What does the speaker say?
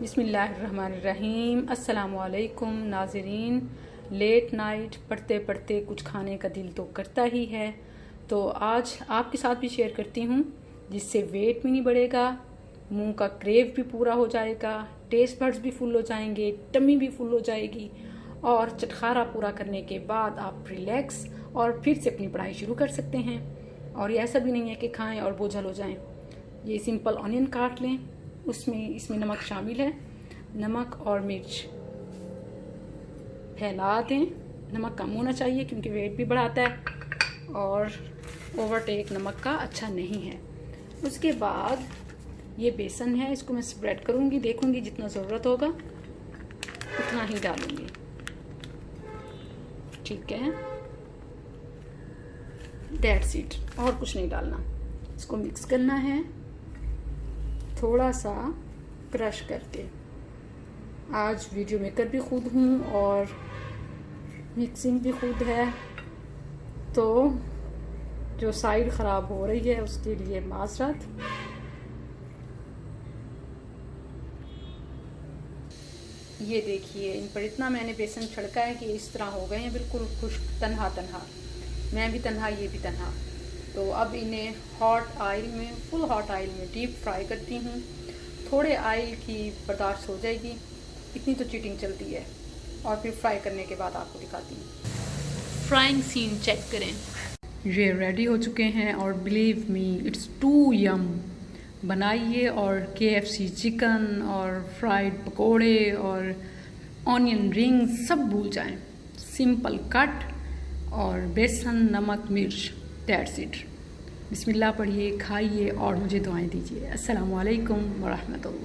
बिस्मिल्लाहिर्रहमानिर्रहीम। अस्सलामुअलैकुम नाज़रीन। लेट नाइट पढ़ते पढ़ते कुछ खाने का दिल तो करता ही है, तो आज आपके साथ भी शेयर करती हूँ, जिससे वेट भी नहीं बढ़ेगा, मुंह का क्रेव भी पूरा हो जाएगा, टेस्ट बड्स भी फुल हो जाएंगे, टमी भी फुल हो जाएगी और चटखारा पूरा करने के बाद आप रिलैक्स और फिर से अपनी पढ़ाई शुरू कर सकते हैं। और ये ऐसा भी नहीं है कि खाएं और बोझल हो जाएं। ये सिंपल ऑनियन काट लें, इसमें नमक शामिल है, नमक और मिर्च फैला दें। नमक कम होना चाहिए क्योंकि वेट भी बढ़ाता है और ओवरटेक नमक का अच्छा नहीं है। उसके बाद ये बेसन है, इसको मैं स्प्रेड करूँगी, देखूँगी जितना ज़रूरत होगा उतना ही डालूँगी। ठीक है, दैट्स इट, और कुछ नहीं डालना। इसको मिक्स करना है थोड़ा सा क्रश करके। आज वीडियो मेकर भी खुद हूँ और मिक्सिंग भी खुद है, तो जो साइड ख़राब हो रही है उसके लिए माज़रत। ये देखिए, इन पर इतना मैंने बेसन छिड़का है कि इस तरह हो गए हैं, बिल्कुल खुश्क, तन्हा तन्हा। मैं भी तन्हा, ये भी तन्हा। तो अब इन्हें हॉट ऑयल में, फुल हॉट ऑयल में डीप फ्राई करती हूँ। थोड़े ऑयल की बर्दाश्त हो जाएगी, इतनी तो चीटिंग चलती है। और फिर फ्राई करने के बाद आपको दिखाती हूँ। फ्राइंग सीन चेक करें। ये रेडी हो चुके हैं और बिलीव मी इट्स टू यम। बनाइए और KFC चिकन और फ्राइड पकोड़े और ऑनियन रिंग्स सब भूल जाएं। सिंपल कट और बेसन, नमक, मिर्च, दैट्स इट। बिस्मिल्लाह पढ़िए, खाइए और मुझे दुआएं दीजिए। अस्सलामु अलैकुम व रहमतुल्लाह।